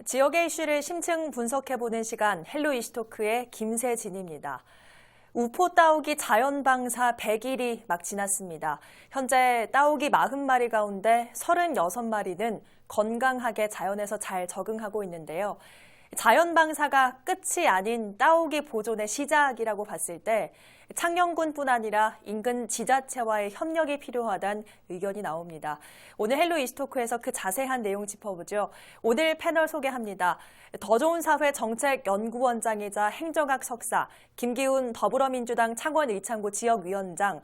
지역의 이슈를 심층 분석해보는 시간 헬로 이슈토크의 김세진입니다. 우포 따오기 자연방사 100일이 막 지났습니다. 현재 따오기 40마리 가운데 36마리는 건강하게 자연에서 잘 적응하고 있는데요. 자연방사가 끝이 아닌 따오기 보존의 시작이라고 봤을 때 창녕군뿐 아니라 인근 지자체와의 협력이 필요하다는 의견이 나옵니다. 오늘 헬로 이슈토크에서 그 자세한 내용 짚어보죠. 오늘 패널 소개합니다. 더 좋은 사회 정책연구원장이자 행정학 석사, 김기훈 더불어민주당 창원 의창구 지역위원장,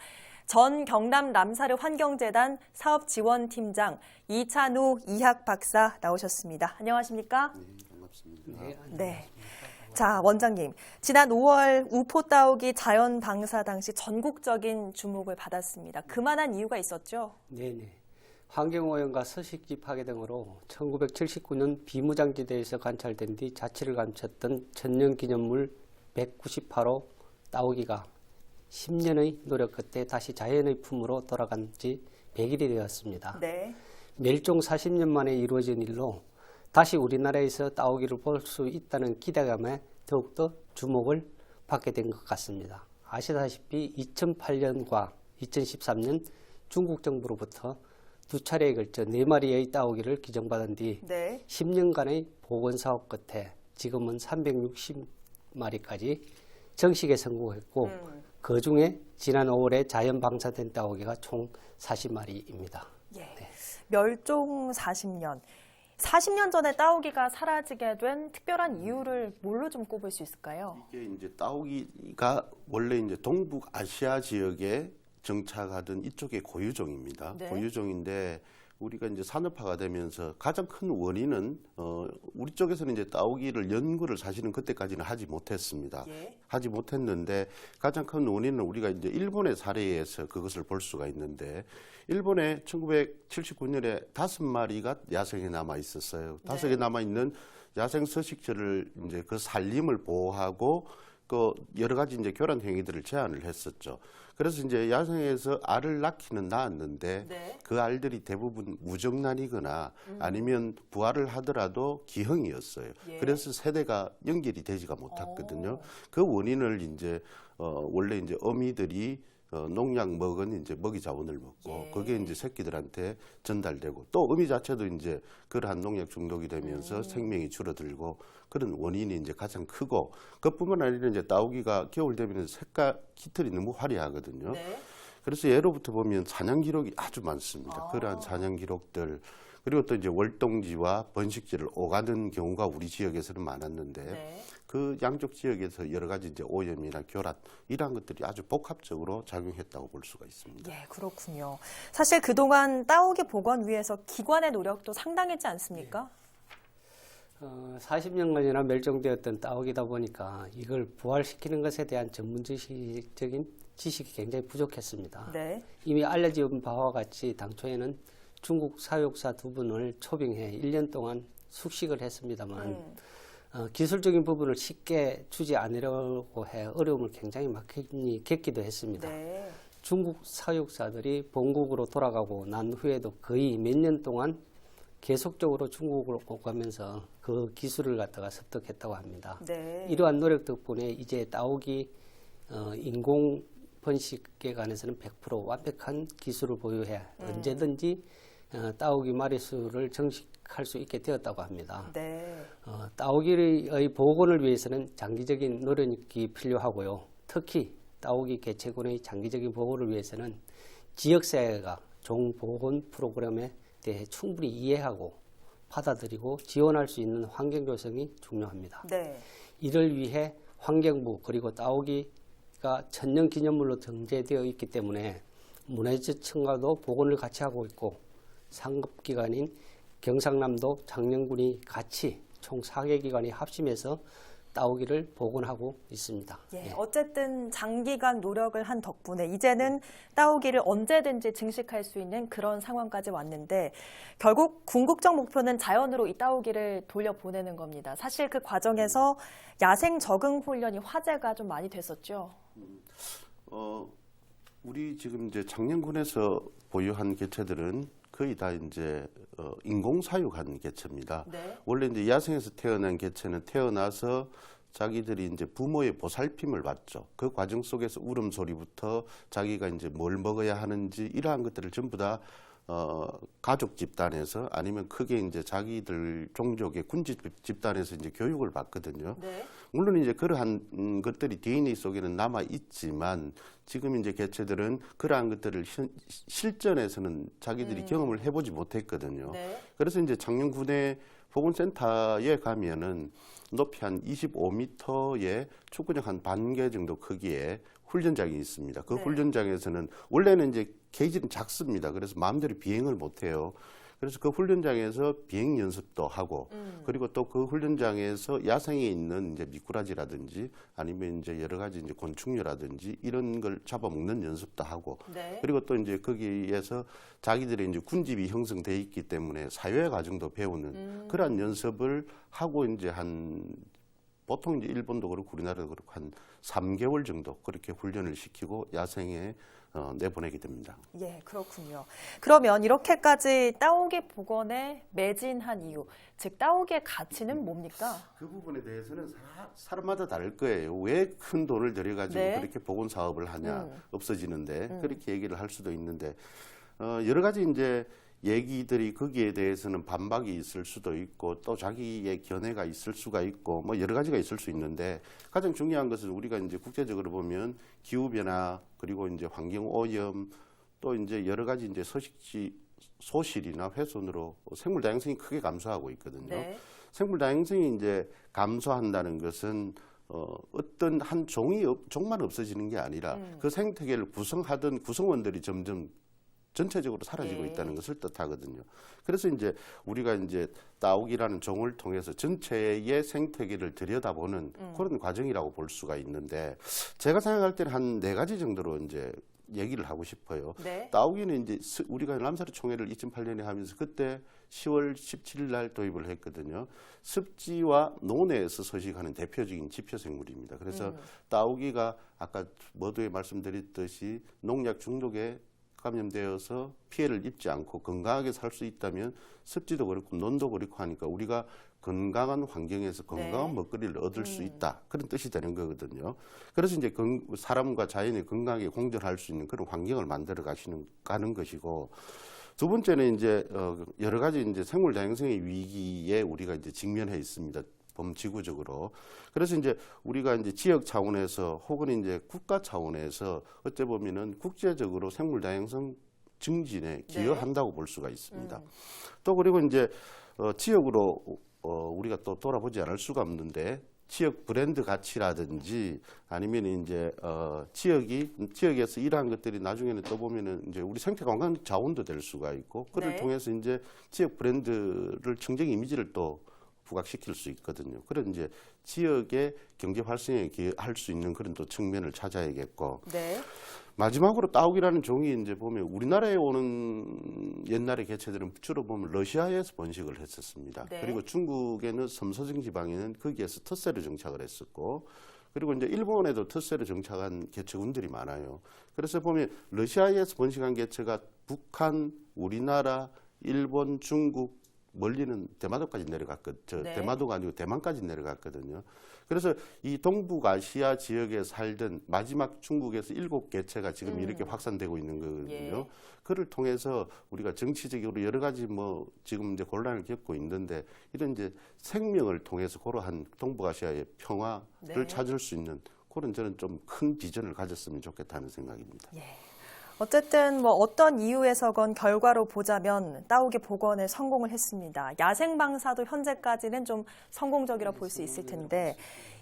전 경남 남사르 환경재단 사업지원팀장, 이찬우 이학 박사 나오셨습니다. 안녕하십니까? 네, 반갑습니다. 네. 자, 원장님. 지난 5월 우포 따오기 자연 방사 당시 전국적인 주목을 받았습니다. 그만한 이유가 있었죠? 네네. 환경오염과 서식지 파괴 등으로 1979년 비무장지대에서 관찰된 뒤 자취를 감췄던 천년기념물 198호 따오기가 10년의 노력 끝에 다시 자연의 품으로 돌아간 지 100일이 되었습니다. 네. 멸종 40년 만에 이루어진 일로 다시 우리나라에서 따오기를 볼 수 있다는 기대감에 더욱더 주목을 받게 된 것 같습니다. 아시다시피 2008년과 2013년 중국 정부로부터 두 차례에 걸쳐 4마리의 따오기를 기증받은 뒤 10년간의 복원 사업 끝에 지금은 360마리까지 정식에 성공했고 그 중에 지난 5월에 자연 방사된 따오기가 총 40마리입니다. 예. 네. 멸종 40년. 40년 전에 따오기가 사라지게 된 특별한 이유를 뭘로 좀 꼽을 수 있을까요? 이게 이제 따오기가 원래 이제 동북아시아 지역에 정착하던 이쪽의 고유종입니다. 네. 고유종인데 우리가 이제 산업화가 되면서 가장 큰 원인은 우리 쪽에서는 이제 따오기를 연구를 사실은 그때까지는 하지 못했습니다. 예. 하지 못했는데 가장 큰 원인은 우리가 이제 일본의 사례에서 그것을 볼 수가 있는데 일본에 1979년에 5마리가 야생에 남아 있었어요. 5개 남아 있는 야생 서식처를 이제 그 산림을 보호하고 그 여러 가지 이제 교란 행위들을 제한을 했었죠. 그래서 이제 야생에서 알을 낳기는 낳았는데 그 알들이 대부분 무정란이거나 아니면 부화를 하더라도 기형이었어요. 그래서 세대가 연결이 되지가 못했거든요. 그 원인을 이제 원래 이제 어미들이 농약 먹은 이제 먹이 자원을 먹고 그게 이제 새끼들한테 전달되고 또 어미 자체도 이제 그러한 농약 중독이 되면서 생명이 줄어들고 그런 원인이 이제 가장 크고 그뿐만 아니라 이제 따오기가 겨울 되면 색깔 깃털이 너무 화려하거든요. 그래서 예로부터 보면 사냥 기록이 아주 많습니다. 그러한 사냥 기록들 그리고 또 이제 월동지와 번식지를 오가는 경우가 우리 지역에서는 많았는데 그 양쪽 지역에서 여러 가지 이제 오염이나 교란 이러한 것들이 아주 복합적으로 작용했다고 볼 수가 있습니다. 예, 그렇군요. 사실 그동안 따오기 복원 위해서 기관의 노력도 상당했지 않습니까? 40년간이나 멸종되었던 따오기다 보니까 이걸 부활시키는 것에 대한 전문 지식적인 지식이 굉장히 부족했습니다. 이미 알려진 바와 같이 당초에는 중국 사육사 2분을 초빙해 1년 동안 숙식을 했습니다만 기술적인 부분을 쉽게 주지 않으려고 해 어려움을 굉장히 많이 겪기도 했습니다. 중국 사육사들이 본국으로 돌아가고 난 후에도 거의 몇 년 동안 계속적으로 중국으로 오가면서 그 기술을 갖다가 습득했다고 합니다. 이러한 노력 덕분에 이제 따오기 인공 번식에 관해서는 100% 완벽한 기술을 보유해 언제든지 따오기 마리수를 정식할 수 있게 되었다고 합니다. 따오기의 복원을 위해서는 장기적인 노력이 필요하고요. 특히 따오기 개체군의 장기적인 복원을 위해서는 지역사회가 종복원 프로그램에 대해 충분히 이해하고 받아들이고 지원할 수 있는 환경 조성이 중요합니다. 이를 위해 환경부 그리고 따오기가 천년기념물로 등재되어 있기 때문에 문화재청과도 복원을 같이 하고 있고 상급기관인 경상남도 장년군이 같이 총 4개 기관이 합심해서 따오기를 복원하고 있습니다. 어쨌든 장기간 노력을 한 덕분에 이제는 따오기를 언제든지 증식할 수 있는 그런 상황까지 왔는데 결국 궁극적 목표는 자연으로 이 따오기를 돌려보내는 겁니다. 사실 그 과정에서 야생 적응 훈련이 화제가 좀 많이 됐었죠. 우리 지금 이제 장년군에서 보유한 개체들은 거의 다 이제 인공 사육한 개체입니다. 네. 원래 이제 야생에서 태어난 개체는 태어나서 자기들이 이제 부모의 보살핌을 받죠. 그 과정 속에서 울음소리부터 자기가 이제 뭘 먹어야 하는지 이러한 것들을 전부 다 가족 집단에서 아니면 크게 이제 자기들 종족의 군집 집단에서 이제 교육을 받거든요. 네. 물론 이제 그러한 것들이 DNA 속에는 남아 있지만 지금 이제 개체들은 그러한 것들을 실전에서는 자기들이 경험을 해보지 못했거든요. 네. 그래서 이제 창녕군의 보건센터에 가면은 높이 한 25m의 축구장 한 반 개 정도 크기의 훈련장이 있습니다. 그 네. 훈련장에서는 원래는 이제 케이지는 작습니다. 그래서 마음대로 비행을 못 해요. 그래서 그 훈련장에서 비행 연습도 하고 그리고 또 그 훈련장에서 야생에 있는 이제 미꾸라지라든지 아니면 이제 여러 가지 이제 곤충류라든지 이런 걸 잡아먹는 연습도 하고 네. 그리고 또 이제 거기에서 자기들의 이제 군집이 형성돼 있기 때문에 사회 과정도 배우는 그러한 연습을 하고 이제 보통 이제 일본도 그렇고 우리나라도 그렇고 한 3개월 정도 그렇게 훈련을 시키고 야생에 내보내게 됩니다. 예, 그렇군요. 그러면 이렇게까지 따오기 복원에 매진한 이유, 즉 따오기의 가치는 뭡니까? 그 부분에 대해서는 사람마다 다를 거예요. 왜 큰 돈을 들여가지고 네. 그렇게 복원 사업을 하냐, 없어지는데 그렇게 얘기를 할 수도 있는데 여러 가지 이제 얘기들이 거기에 대해서는 반박이 있을 수도 있고 또 자기의 견해가 있을 수가 있고 뭐 여러 가지가 있을 수 있는데 가장 중요한 것은 우리가 이제 국제적으로 보면 기후 변화 그리고 이제 환경 오염 또 이제 여러 가지 이제 서식지 소실이나 훼손으로 생물 다양성이 크게 감소하고 있거든요. 네. 생물 다양성이 이제 감소한다는 것은 어떤 한 종만 없어지는 게 아니라 그 생태계를 구성하던 구성원들이 점점 전체적으로 사라지고 예. 있다는 것을 뜻하거든요. 그래서 이제 우리가 이제 따오기라는 종을 통해서 전체의 생태계를 들여다보는 그런 과정이라고 볼 수가 있는데 제가 생각할 때는 한 4가지 정도로 이제 얘기를 하고 싶어요. 네. 따오기는 이제 우리가 남사르 총회를 2008년에 하면서 그때 10월 17일 날 도입을 했거든요. 습지와 논에서 서식하는 대표적인 지표 생물입니다. 그래서 따오기가 아까 모두에 말씀드렸듯이 농약 중독에 감염되어서 피해를 입지 않고 건강하게 살 수 있다면 습지도 그렇고 논도 그렇고 하니까 우리가 건강한 환경에서 건강한 네. 먹거리를 얻을 수 있다. 그런 뜻이 되는 거거든요. 그래서 이제 사람과 자연이 건강하게 공존할 수 있는 그런 환경을 만들어 가는 것이고 두 번째는 이제 여러 가지 이제 생물 다양성의 위기에 우리가 이제 직면해 있습니다. 범지구적으로. 그래서 이제 우리가 이제 지역 차원에서 혹은 이제 국가 차원에서 어째 보면은 국제적으로 생물 다양성 증진에 기여한다고 볼 수가 있습니다. 또 그리고 이제 지역으로 우리가 또 돌아보지 않을 수가 없는데 지역 브랜드 가치라든지 아니면 이제 지역에서 이러한 것들이 나중에는 또 보면은 이제 우리 생태 관광 자원도 될 수가 있고 그를 네. 통해서 이제 지역 브랜드를 청정 이미지를 또 부각시킬 수 있거든요. 그런 이제 지역의 경제 활성에 기여할 수 있는 그런 또 측면을 찾아야겠고. 네. 마지막으로 따오기라는 종이 이제 보면 우리나라에 오는 옛날의 개체들은 주로 보면 러시아에서 번식을 했었습니다. 네. 그리고 중국에는 섬서정 지방에는 거기에서 텃새로 정착을 했었고 그리고 이제 일본에도 텃새로 정착한 개체군들이 많아요. 그래서 보면 러시아에서 번식한 개체가 북한, 우리나라, 일본, 중국 멀리는 대마도까지 내려갔거든요. 네. 대마도가 아니고 대만까지 내려갔거든요. 그래서 이 동북아시아 지역에 살던 마지막 중국에서 7개체가 지금 이렇게 확산되고 있는 거거든요. 예. 그를 통해서 우리가 정치적으로 여러 가지 뭐 지금 이제 곤란을 겪고 있는데 이런 이제 생명을 통해서 그러한 동북아시아의 평화를 네. 찾을 수 있는 그런 저는 좀 큰 비전을 가졌으면 좋겠다는 생각입니다. 예. 어쨌든 뭐 어떤 이유에서건 결과로 보자면 따오기 복원에 성공을 했습니다. 야생 방사도 현재까지는 좀 성공적이라 볼 수 있을 텐데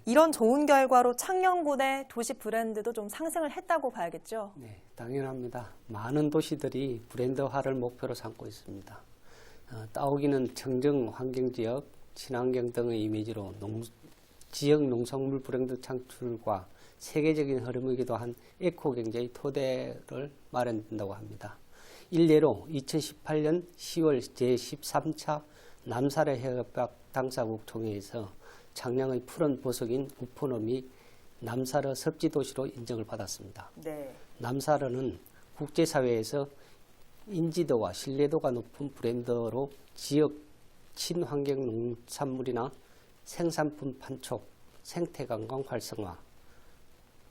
이런 좋은 결과로 창녕군의 도시 브랜드도 좀 상승을 했다고 봐야겠죠? 네, 당연합니다. 많은 도시들이 브랜드화를 목표로 삼고 있습니다. 따오기는 청정 환경지역, 친환경 등의 이미지로 지역 농산물 브랜드 창출과 세계적인 흐름이기도 한 에코경제의 토대를 마련된다고 합니다. 일례로 2018년 10월 제13차 남사르 협약 당사국 총회에서 창녕의 푸른 보석인 우포섬이 남사르 섭지도시로 인정을 받았습니다. 네. 남사르는 국제사회에서 인지도와 신뢰도가 높은 브랜드로 지역 친환경 농산물이나 생산품 판촉, 생태관광 활성화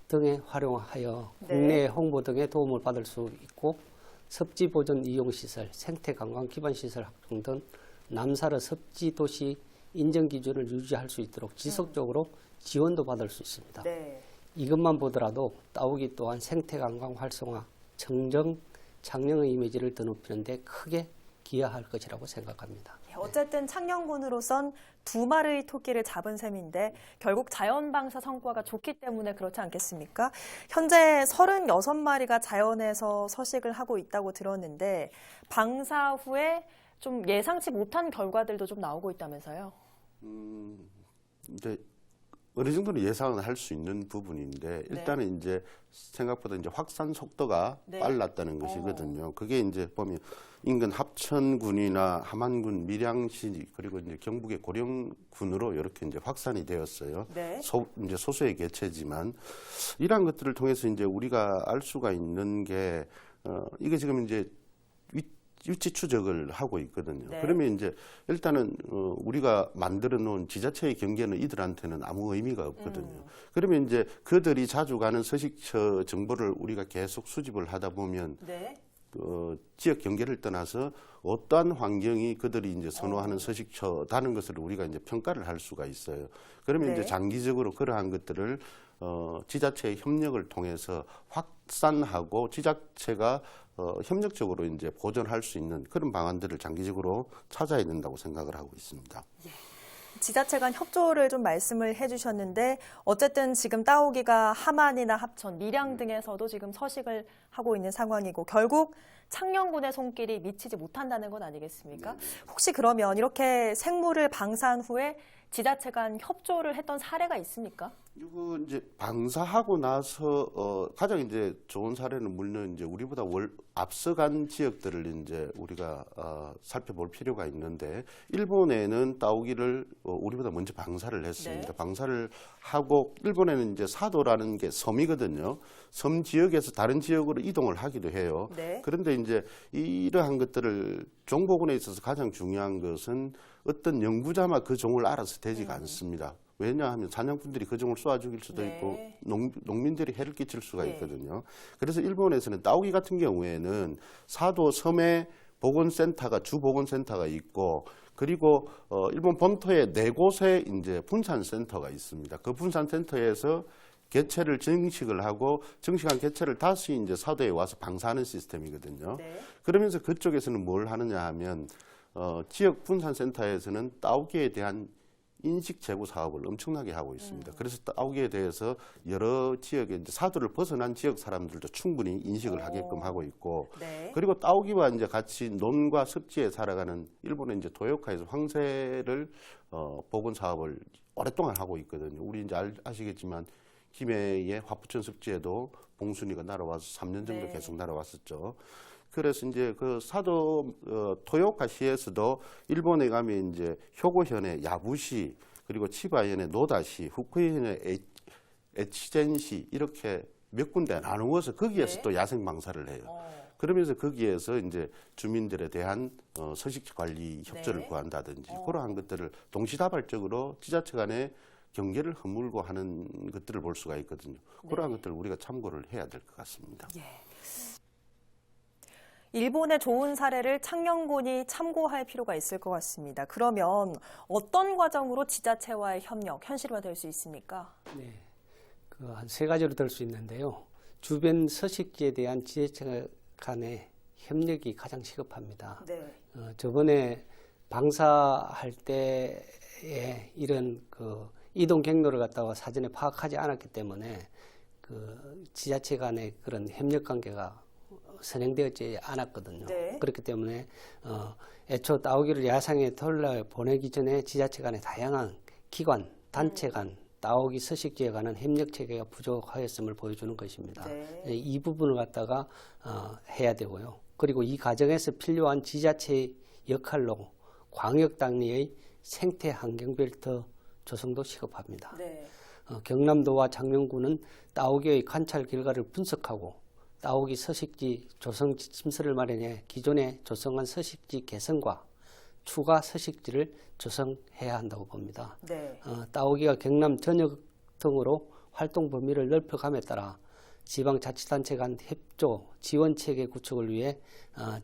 등에 활용하여 국내 홍보 등에 도움을 받을 수 있고 섭지 보존 이용시설, 생태관광 기반시설 확충 등 남사르 섭지도시 인정기준을 유지할 수 있도록 지속적으로 지원도 받을 수 있습니다. 네. 이것만 보더라도 따오기 또한 생태관광 활성화, 청정, 창녕의 이미지를 더 높이는 데 크게 기여할 것이라고 생각합니다. 어쨌든 창녕군으로선 2마리의 토끼를 잡은 셈인데 결국 자연방사 성과가 좋기 때문에 그렇지 않겠습니까? 현재 36마리가 자연에서 서식을 하고 있다고 들었는데 방사 후에 좀 예상치 못한 결과들도 좀 나오고 있다면서요? 이제 어느 정도는 예상은 할 수 있는 부분인데 일단은 이제 생각보다 이제 확산 속도가 빨랐다는 것이거든요. 그게 이제 보면 인근 합천군이나 함안군, 밀양시 그리고 이제 경북의 고령군으로 이렇게 이제 확산이 되었어요. 이제 소수의 개체지만 이러한 것들을 통해서 이제 우리가 알 수가 있는 게 이게 지금 이제 위치 추적을 하고 있거든요. 그러면 이제 일단은 우리가 만들어 놓은 지자체의 경계는 이들한테는 아무 의미가 없거든요. 그러면 이제 그들이 자주 가는 서식처 정보를 우리가 계속 수집을 하다 보면 지역 경계를 떠나서 어떠한 환경이 그들이 이제 선호하는 서식처다는 것을 우리가 이제 평가를 할 수가 있어요. 그러면 이제 장기적으로 그러한 것들을 지자체의 협력을 통해서 확산하고 지자체가 협력적으로 이제 보존할 수 있는 그런 방안들을 장기적으로 찾아야 된다고 생각을 하고 있습니다. 지자체 간 협조를 좀 말씀을 해주셨는데 어쨌든 지금 따오기가 함안이나 합천, 밀양 등에서도 지금 서식을 하고 있는 상황이고 결국 창녕군의 손길이 미치지 못한다는 건 아니겠습니까? 혹시 그러면 이렇게 생물을 방사한 후에 지자체 간 협조를 했던 사례가 있습니까? 이거 이제 방사하고 나서 가장 이제 좋은 사례는 물론 이제 우리보다 앞서간 지역들을 이제 우리가 살펴볼 필요가 있는데 일본에는 따오기를 우리보다 먼저 방사를 했습니다. 방사를 하고 일본에는 이제 사도라는 게 섬이거든요. 섬 지역에서 다른 지역으로 이동을 하기도 해요. 그런데 이제 이러한 것들을 종보군에 있어서 가장 중요한 것은 어떤 연구자만 그 종을 알아서 되지가 않습니다. 왜냐하면 사냥꾼들이 그 종을 쏘아 죽일 수도 있고 농민들이 해를 끼칠 수가 있거든요. 그래서 일본에서는 따오기 같은 경우에는 사도 섬에 보건센터가 주 보건센터가 있고 그리고 일본 본토에 4곳에 이제 분산센터가 있습니다. 그 분산센터에서 개체를 증식을 하고 증식한 개체를 다시 이제 사도에 와서 방사하는 시스템이거든요. 그러면서 그쪽에서는 뭘 하느냐 하면 지역 분산센터에서는 따오기에 대한 인식 제고 사업을 엄청나게 하고 있습니다. 그래서 따오기에 대해서 여러 지역의 이제 사도를 벗어난 지역 사람들도 충분히 인식을 하게끔 하고 있고, 그리고 따오기와 이제 같이 논과 습지에 살아가는 일본의 이제 도요카에서 황새를 복원 사업을 오랫동안 하고 있거든요. 우리 이제 아시겠지만 김해의 화푸천 습지에도 봉순이가 날아와서 3년 정도 계속 날아왔었죠. 그래서 이제 그 사도 토요카시에서도 일본에 가면 이제 효고현의 야부시 그리고 치바현의 노다시, 후쿠이현의 에치젠시 이렇게 몇 군데 나누어서 거기에서 또 야생 방사를 해요. 그러면서 거기에서 이제 주민들에 대한 서식 관리 협조를 구한다든지 그러한 것들을 동시다발적으로 지자체 간에 경계를 허물고 하는 것들을 볼 수가 있거든요. 그러한 것들을 우리가 참고를 해야 될 것 같습니다. 일본의 좋은 사례를 창녕군이 참고할 필요가 있을 것 같습니다. 그러면 어떤 과정으로 지자체와의 협력 현실화될 수 있습니까? 네, 한 3가지로 될 수 있는데요. 주변 서식지에 대한 지자체 간의 협력이 가장 시급합니다. 저번에 방사할 때에 이런 이동 경로를 갖다가 사전에 파악하지 않았기 때문에 지자체 간의 그런 협력 관계가 선행되지 않았거든요. 그렇기 때문에 애초 따오기를 야생에 보내기 전에 지자체 간의 다양한 기관, 단체 간 따오기 서식지에 관한 협력 체계가 부족하였음을 보여주는 것입니다. 이 부분을 갖다가 해야 되고요. 그리고 이 과정에서 필요한 지자체의 역할로 광역 단위의 생태 환경 벨트 조성도 시급합니다. 경남도와 창녕군은 따오기의 관찰 결과를 분석하고 따오기 서식지 조성 지침서를 마련해 기존의 조성한 서식지 개선과 추가 서식지를 조성해야 한다고 봅니다. 네. 따오기가 경남 전역 등으로 활동 범위를 넓혀감에 따라 지방자치단체 간 협조 지원 체계 구축을 위해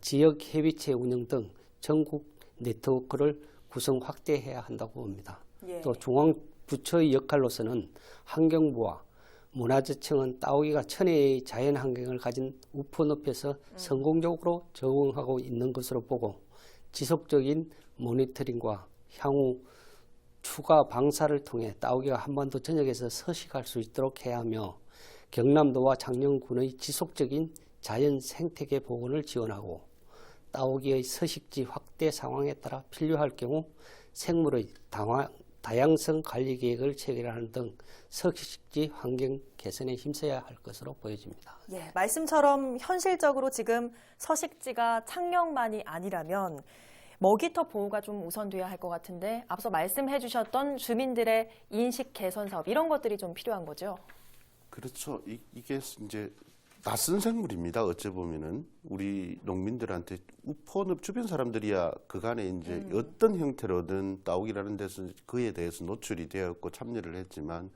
지역 협의체 운영 등 전국 네트워크를 구성 확대해야 한다고 봅니다. 예. 또 중앙 부처의 역할로서는 환경부와 문화재청은 따오기가 천혜의 자연 환경을 가진 우포늪에서 성공적으로 적응하고 있는 것으로 보고 지속적인 모니터링과 향후 추가 방사를 통해 따오기가 한반도 전역에서 서식할 수 있도록 해야 하며 경남도와 창녕군의 지속적인 자연 생태계 복원을 지원하고 따오기의 서식지 확대 상황에 따라 필요할 경우 생물의 다양성 관리 계획을 체결하는 등 서식지 환경 개선에 힘써야 할 것으로 보여집니다. 예, 말씀처럼 현실적으로 지금 서식지가 창녕만이 아니라면 먹이터 보호가 좀 우선돼야 할 것 같은데 앞서 말씀해 주셨던 주민들의 인식 개선 사업 이런 것들이 좀 필요한 거죠? 그렇죠. 이게 이제 낯선 생물입니다. 어찌 보면은 우리 농민들한테 우포늪 주변 사람들이야 그간에 이제 어떤 형태로든 따오기라는 데서 그에 대해서 노출이 되었고 참여를 했지만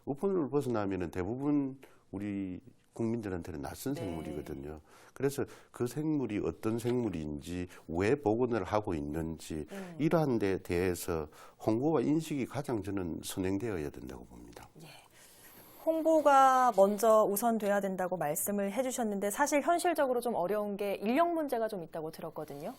우포늪을 벗어나면은 대부분 우리 국민들한테는 낯선 생물이거든요. 그래서 그 생물이 어떤 생물인지 왜 복원을 하고 있는지 이러한 데 대해서 홍보와 인식이 가장 저는 선행되어야 된다고 봅니다. 홍보가 먼저 우선돼야 된다고 말씀을 해주셨는데 사실 현실적으로 좀 어려운 게 인력 문제가 좀 있다고 들었거든요.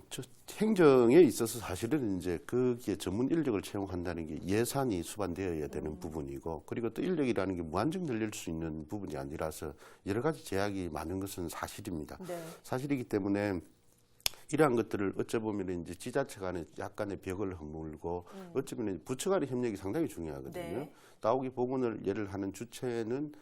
저 행정에 있어서 사실은 이제 거기에 전문 인력을 채용한다는 게 예산이 수반되어야 되는 부분이고 그리고 또 인력이라는 게 무한정 늘릴 수 있는 부분이 아니라서 여러 가지 제약이 많은 것은 사실입니다. 네. 사실이기 때문에 이러한 것들을 어쩌보면 이제 지자체 간에 약간의 벽을 허물고 어쩌면 부처 간의 협력이 상당히 중요하거든요. 네. 따오기 복원을 예를 하는 주체는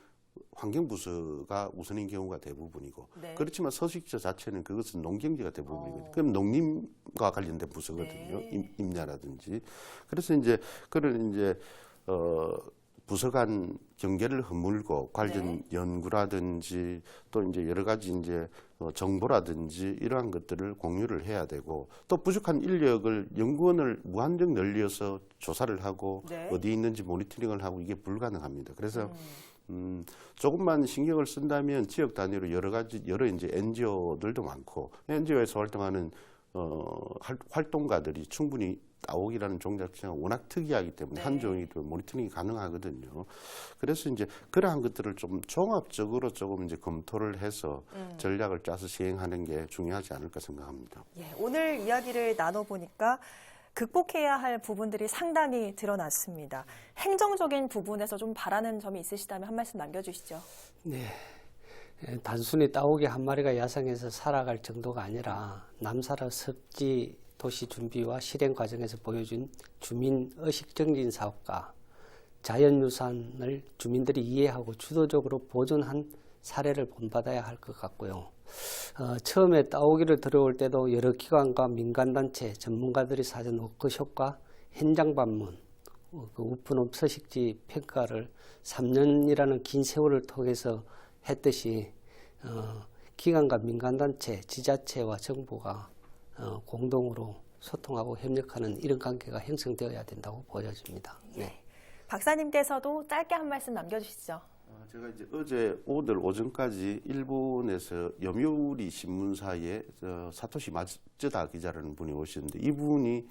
환경부서가 우선인 경우가 대부분이고 네. 그렇지만 서식지 자체는 그것은 농경지가 대부분이거든요. 그럼 농림과 관련된 부서거든요. 네. 임야라든지. 그래서 이제 그런 이제 부서 간 경계를 허물고 관련 연구라든지 또 이제 여러 가지 이제 정보라든지 이러한 것들을 공유를 해야 되고 또 부족한 인력을 연구원을 무한정 늘려서 조사를 하고 어디에 있는지 모니터링을 하고 이게 불가능합니다. 그래서 조금만 신경을 쓴다면 지역 단위로 여러 이제 NGO들도 많고 NGO에서 활동하는 활동가들이 충분히 따오기라는 종자체가 워낙 특이하기 때문에 한 종이도 모니터링이 가능하거든요. 그래서 이제 그러한 것들을 좀 종합적으로 조금 이제 검토를 해서 전략을 짜서 시행하는 게 중요하지 않을까 생각합니다. 예, 오늘 이야기를 나눠보니까 극복해야 할 부분들이 상당히 드러났습니다. 행정적인 부분에서 좀 바라는 점이 있으시다면 한 말씀 남겨주시죠. 네. 단순히 따오기 한 마리가 야생에서 살아갈 정도가 아니라 남사라 습지 도시 준비와 실행 과정에서 보여준 주민 의식 정진 사업과 자연유산을 주민들이 이해하고 주도적으로 보존한 사례를 본받아야 할 것 같고요. 처음에 따오기를 들어올 때도 여러 기관과 민간단체, 전문가들이 사전 워크숍과 현장 방문, 그 우프늪 서식지 평가를 3년이라는 긴 세월을 통해서 했듯이 기관과 민간단체, 지자체와 정부가 공동으로 소통하고 협력하는 이런 관계가 형성되어야 된다고 보여집니다. 네. 박사님께서도 짧게 한 말씀 남겨주시죠. 제가 이제 어제 오늘 오전까지 일본에서 요미우리 신문사에 사토시 마츠다 기자라는 분이 오셨는데 이분이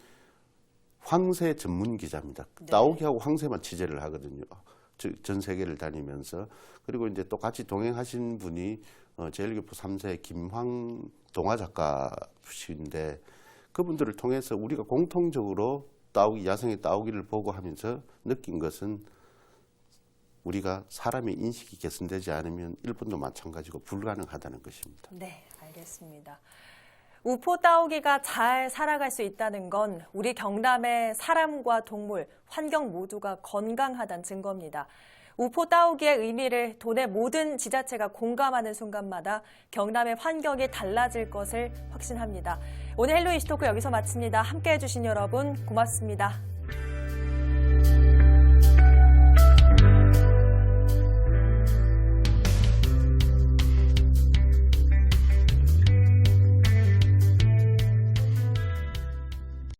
황새 전문 기자입니다. 따오기하고 황새만 취재를 하거든요. 전 세계를 다니면서. 그리고 이제 또 같이 동행하신 분이 제1교포 3세 김황 동화 작가이신데 그분들을 통해서 우리가 공통적으로 야생의 따오기를 보고 하면서 느낀 것은 우리가 사람의 인식이 개선되지 않으면 일본도 마찬가지고 불가능하다는 것입니다. 네, 알겠습니다. 우포 따오기가 잘 살아갈 수 있다는 건 우리 경남의 사람과 동물, 환경 모두가 건강하다는 증거입니다. 우포 따오기의 의미를 도내 모든 지자체가 공감하는 순간마다 경남의 환경이 달라질 것을 확신합니다. 오늘 헬로 이슈토크 여기서 마칩니다. 함께해 주신 여러분 고맙습니다.